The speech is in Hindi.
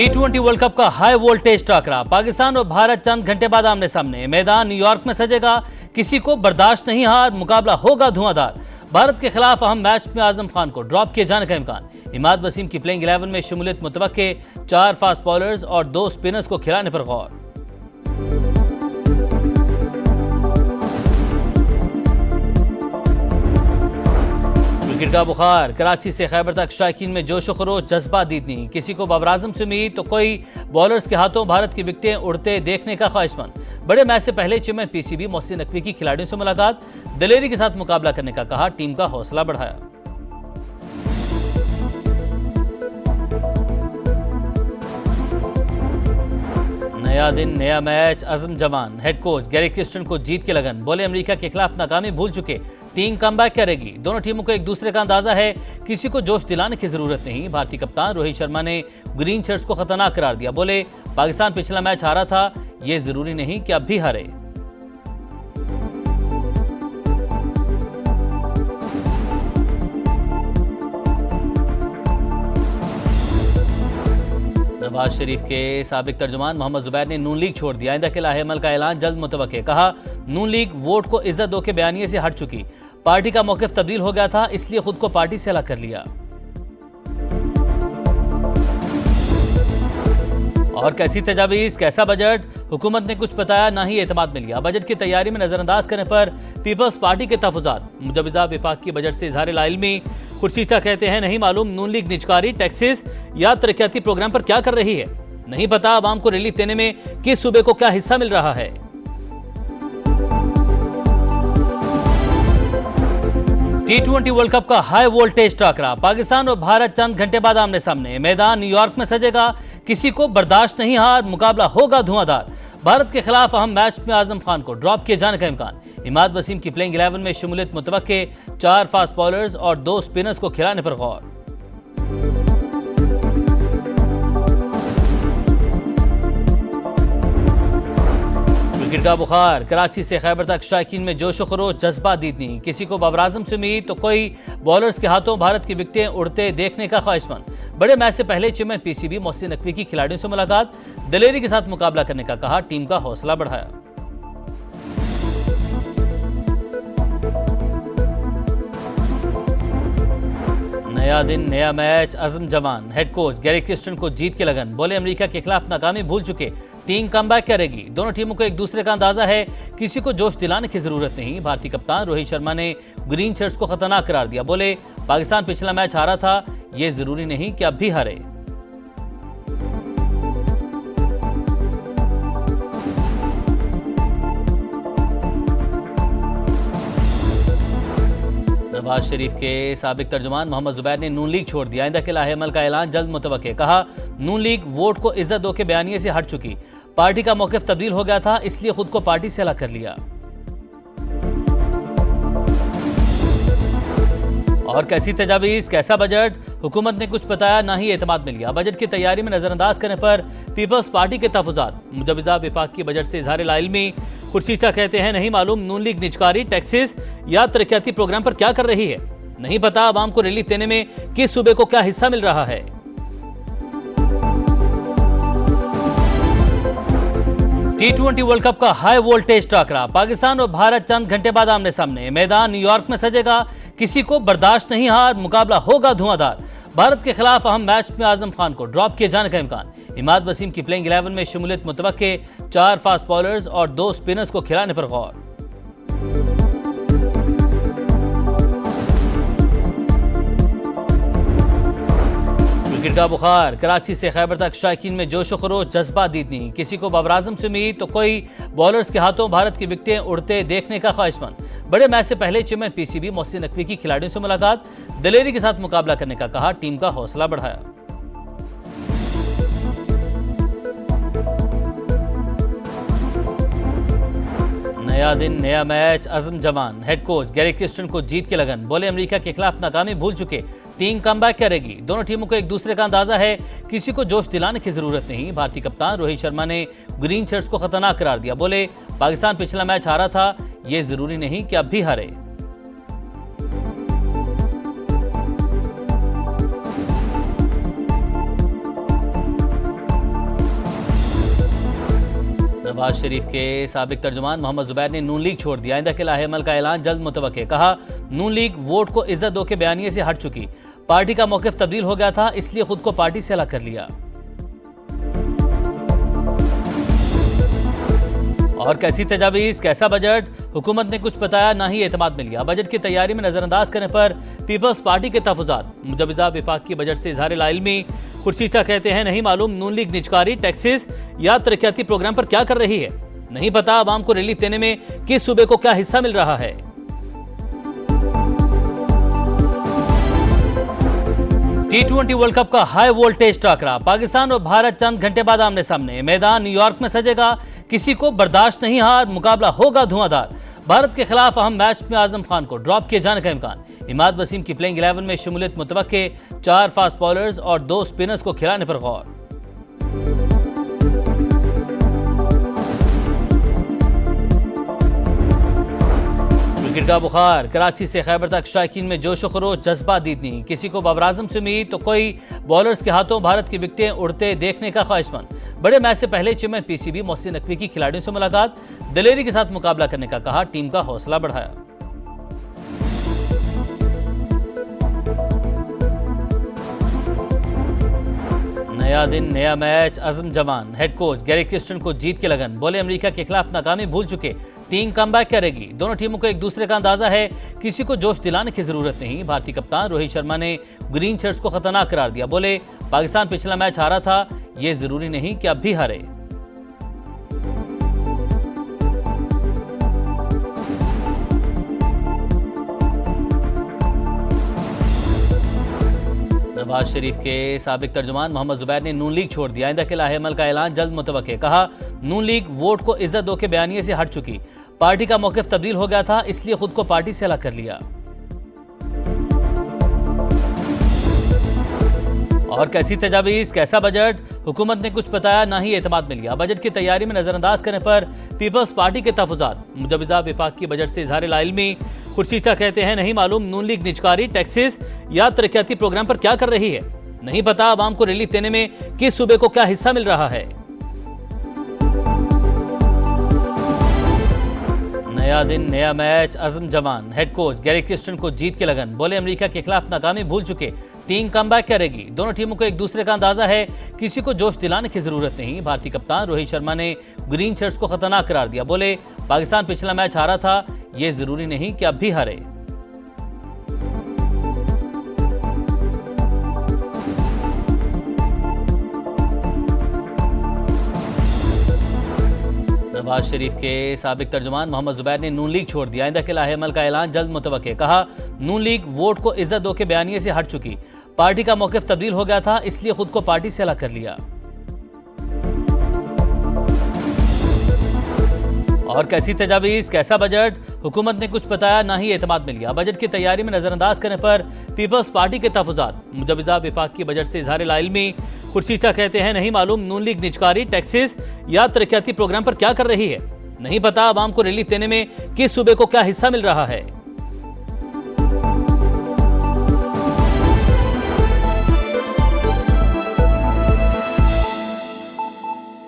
T20 वर्ल्ड कप का हाई वोल्टेज टाकरा, पाकिस्तान और भारत चंद घंटे बाद आमने सामने। मैदान न्यूयॉर्क में सजेगा, किसी को बर्दाश्त नहीं हार, मुकाबला होगा धुआंधार। भारत के खिलाफ अहम मैच में आजम खान को ड्रॉप किए जाने का इम्कान। इमाद वसीम की प्लेइंग 11 में शमूलियत मुतवक्के, 4 फास्ट बॉलर्स और 2 स्पिनर्स को खिलाने पर गौर। क्रिकेट का बुखार, कराची से खैबर तक शायकीन में जोश व खरोश, जज्बा दीद नहीं। किसी को बाबर आजम से उम्मीद तो कोई बॉलर्स के हाथों भारत की विकेटें उड़ते देखने का ख्वाहिशमंद। बड़े मैच से पहले चेयरमैन पीसीबी मोहसिन नकवी की खिलाड़ियों से मुलाकात, दलेरी के साथ मुकाबला करने का कहा, टीम का हौसला बढ़ाया। नया दिन नया मैच, अज़म जवान। हेड कोच गैरी क्रिस्टन को जीत के लगन, बोले अमेरिका के खिलाफ नाकामी भूल चुके, टीम कमबैक करेगी। दोनों टीमों को एक दूसरे का अंदाजा है, किसी को जोश दिलाने की जरूरत नहीं। भारतीय कप्तान रोहित शर्मा ने ग्रीन शर्ट्स को खतरनाक करार दिया, बोले पाकिस्तान पिछला मैच हारा था, ये जरूरी नहीं कि अब भी हारे। नवाज शरीफ के साबिक तर्जुमान मोहम्मद जुबैर ने नून लीग छोड़ दिया, आइंदा के लाहेमल का ऐलान जल्द मुतवक्के। कहा, नून लीग वोट को इज्जत दो के बयानिए से हट चुकी, पार्टी का मौकिफ तब्दील हो गया था, इसलिए खुद को पार्टी से अलग कर लिया। और कैसी तजावीज़, कैसा बजट, हुकूमत ने कुछ बताया, ना ही एतमाद में लिया। बजट की तैयारी में नजरअंदाज करने पर पीपल्स पार्टी के तहफुजात, मुजवजा विफाक की बजट से इजहार लाइल्मी। खुर्शीचा कहते हैं, नहीं मालूम नून लीग निजकारी, टैक्सेस या तरक्याती प्रोग्राम पर क्या कर रही है, नहीं पता आवाम को रिलीफ देने में किस सूबे को क्या हिस्सा मिल रहा है। T20 वर्ल्ड कप का हाई वोल्टेज टाकरा, पाकिस्तान और भारत चंद घंटे बाद आमने सामने। मैदान न्यूयॉर्क में सजेगा, किसी को बर्दाश्त नहीं हार, मुकाबला होगा धुआंधार। भारत के खिलाफ अहम मैच में आजम खान को ड्रॉप किए जाने का इम्कान। इमाद वसीम की प्लेइंग 11 में शमूलियत मुतवक्के, 4 फास्ट बॉलर्स और 2 स्पिनर्स को खिलाने पर गौर। क्रिकेट का बुखार, कराची से खैबर तक शायकीन में जोश व खरोश, जज्बा दीद नहीं। किसी को बाबर आजम से उम्मीद तो कोई बॉलर्स के हाथों भारत की विकेटें उड़ते देखने का ख्वाहिशमंद। बड़े मैच से पहले चेयरमैन पीसीबी मोहसिन नकवी की खिलाड़ियों से मुलाकात, दलेरी के साथ मुकाबला करने का कहा, टीम का हौसला बढ़ाया। नया दिन नया मैच, अज़म जवान। हेड कोच गैरी क्रिस्टन को जीत के लगन, बोले अमेरिका के खिलाफ नाकामी भूल चुके, टीम कमबैक करेगी। दोनों टीमों को एक दूसरे का अंदाजा है, किसी को जोश दिलाने की जरूरत नहीं। भारतीय कप्तान रोहित शर्मा ने ग्रीन शर्ट्स को खतरनाक करार दिया, बोले पाकिस्तान पिछला मैच हारा था, ये जरूरी नहीं कि अब भी हारे। नवाज शरीफ के साबिक तर्जुमान मोहम्मद जुबैर ने नून लीग छोड़ दिया, आइंदा के लाहेमल का ऐलान जल्द मुतवक्के। कहा, नून लीग वोट को इज्जत दो के बयानिए से हट चुकी, पार्टी का मौकिफ तब्दील हो गया था, इसलिए खुद को पार्टी से अलग कर लिया। और कैसी तजावीज़, कैसा बजट, हुकूमत ने कुछ बताया, ना ही एतमाद में लिया। बजट की तैयारी में नजरअंदाज करने पर पीपल्स पार्टी के तहफुजात, मुजवजा विफाक की बजट से इजहार लाइल्मी। खुर्शीचा कहते हैं, नहीं मालूम नून लीग निजकारी, टैक्सेस या तरक्याती प्रोग्राम पर क्या कर रही है, नहीं पता आवाम को रिलीफ देने में किस सूबे को क्या हिस्सा मिल रहा है। T20 वर्ल्ड कप का हाई वोल्टेज टाकरा, पाकिस्तान और भारत चंद घंटे बाद आमने सामने। मैदान न्यूयॉर्क में सजेगा, किसी को बर्दाश्त नहीं हार, मुकाबला होगा धुआंधार। भारत के खिलाफ अहम मैच में आजम खान को ड्रॉप किए जाने का इम्कान। इमाद वसीम की प्लेइंग 11 में शमूलियत मुतवक्के, 4 फास्ट बॉलर्स और 2 स्पिनर्स को खिलाने पर गौर। क्रिकेट का बुखार, कराची से खैबर तक शायकीन में जोश व खरोश, जज्बा दीद नहीं। किसी को बाबर आजम से उम्मीद तो कोई बॉलर्स के हाथों भारत की विकेटें उड़ते देखने का ख्वाहिशमंद। बड़े मैच से पहले चेयरमैन पीसीबी मोहसिन नकवी की खिलाड़ियों से मुलाकात, दलेरी के साथ मुकाबला करने का कहा, टीम का हौसला बढ़ाया। नया दिन नया मैच, अज़म जवान। हेड कोच गैरी क्रिस्टन को जीत के लगन, बोले अमेरिका के खिलाफ नाकामी भूल चुके, टीम कमबैक करेगी। दोनों टीमों को एक दूसरे का अंदाजा है, किसी को जोश दिलाने की जरूरत नहीं। भारतीय कप्तान रोहित शर्मा ने ग्रीन शर्ट्स को खतरनाक करार दिया, बोले पाकिस्तान पिछला मैच हारा था, ये जरूरी नहीं कि अब भी हारे। नवाज शरीफ के साबिक तर्जुमान मोहम्मद जुबैर ने नून लीग छोड़ दिया। आइंदा के लाहेअमल का ऐलान जल्द मुतवक्के। कहा, नून लीग वोट को इज्जत दो के बयानिए से हट चुकी। पार्टी का मौकिफ तब्दील हो गया था, इसलिए खुद को पार्टी से अलग कर लिया। और कैसी तजावीज, कैसा बजट, हुकूमत ने कुछ बताया ना ही एतमाद में लिया। बजट की तैयारी में नजरअंदाज करने पर पीपल्स पार्टी के तहफुजात। मुजवजा विफाकी बजट से इजहार लाइल्मी। खुर्शीचा कहते हैं नहीं मालूम नून लीग निजकारी, टैक्सेस या तरक्याती प्रोग्राम पर क्या कर रही है। नहीं पता आवाम को रिलीफ देने में किस सूबे को क्या हिस्सा मिल रहा है। T20 वर्ल्ड कप का हाई वोल्टेज टाकरा। पाकिस्तान और भारत चंद घंटे बाद आमने सामने। मैदान न्यूयॉर्क में सजेगा, किसी को बर्दाश्त नहीं हार, मुकाबला होगा धुआंधार। भारत के खिलाफ अहम मैच में आजम खान को ड्रॉप किए जाने का इम्कान। इमाद वसीम की प्लेइंग 11 में शमूलियत मुतवक्के। 4 फास्ट बॉलर्स और 2 स्पिनर्स को खिलाने पर गौर। क्रिकेट का बुखार। कराची से खैबर तक शायकीन में जोश खरोश, जज्बा दीदनी। किसी को बाबर आजम से उम्मीद तो कोई बॉलर्स के हाथों भारत की विकेटें उड़ते देखने का ख्वाहिशमंद। बड़े मैच से पहले चेयरमैन पीसीबी मोहसिन नकवी की खिलाड़ियों से मुलाकात। दिलेरी के साथ मुकाबला करने का कहा, टीम का हौसला बढ़ाया। नया दिन नया मैच, अज़म जवान। हेड कोच गैरी क्रिस्टन को जीत के लगन। बोले अमेरिका के खिलाफ नाकामी भूल चुके, टीम कमबैक करेगी। दोनों टीमों को एक दूसरे का अंदाजा है, किसी को जोश दिलाने की जरूरत नहीं। भारतीय कप्तान रोहित शर्मा ने ग्रीन शर्ट्स को खतरनाक करार दिया। बोले पाकिस्तान पिछला मैच हारा था, ये जरूरी नहीं कि अब भी हारे। नवाज शरीफ के साबिक तर्जुमान मोहम्मद जुबैर ने नून लीग छोड़ दिया। आइंदा के लाहेअमल का ऐलान जल्द मुतवक्के। कहा, नून लीग वोट को इज्जत दो के बयानिए से हट चुकी। पार्टी का मौकिफ तब्दील हो गया था, इसलिए खुद को पार्टी से अलग कर लिया। और कैसी तजावीज, कैसा बजट, हुकूमत ने कुछ बताया ना ही एतमाद में लिया। बजट की तैयारी में नजरअंदाज करने पर पीपल्स पार्टी के तहफुजात। मुजवजा विफाकी बजट से इजहार लाइल्मी। खुर्शीचा कहते हैं नहीं मालूम नून लीग निजकारी, टैक्सेस या तरक्याती प्रोग्राम पर क्या कर रही है। नहीं पता आवाम को रिलीफ देने में किस सूबे को क्या हिस्सा मिल रहा है। नया दिन नया मैच, अज़म जवान। हेड कोच गैरी क्रिस्टन को जीत के लगन। बोले अमेरिका के खिलाफ नाकामी भूल चुके, टीम कमबैक करेगी। दोनों टीमों को एक दूसरे का अंदाजा है, किसी को जोश दिलाने की जरूरत नहीं। भारतीय कप्तान रोहित शर्मा ने ग्रीन शर्ट्स को खतरनाक करार दिया। बोले पाकिस्तान पिछला मैच हारा था, ये जरूरी नहीं कि अब भी हारे। नवाज शरीफ के साबिक तर्जुमान मोहम्मद जुबैर ने नून लीग छोड़ दिया। आइंदा के लाहेअमल का ऐलान जल्द मुतवक्के। कहा, नून लीग वोट को इज्जत दो के बयानिए से हट चुकी। पार्टी का मौकिफ तब्दील हो गया था, इसलिए खुद को पार्टी से अलग कर लिया। और कैसी तजावीज, कैसा बजट, हुकूमत ने कुछ बताया ना ही एतमाद में लिया। बजट की तैयारी में नजरअंदाज करने पर पीपल्स पार्टी के तहफुजात। मुजवजा विफाकी बजट से इजहार लाइल्मी। खुर्शीचा कहते हैं नहीं मालूम नून लीग निजकारी, टैक्सेस या तरक्याती प्रोग्राम पर क्या कर रही है। नहीं पता आवाम को रिलीफ देने में किस सूबे को क्या हिस्सा मिल रहा है।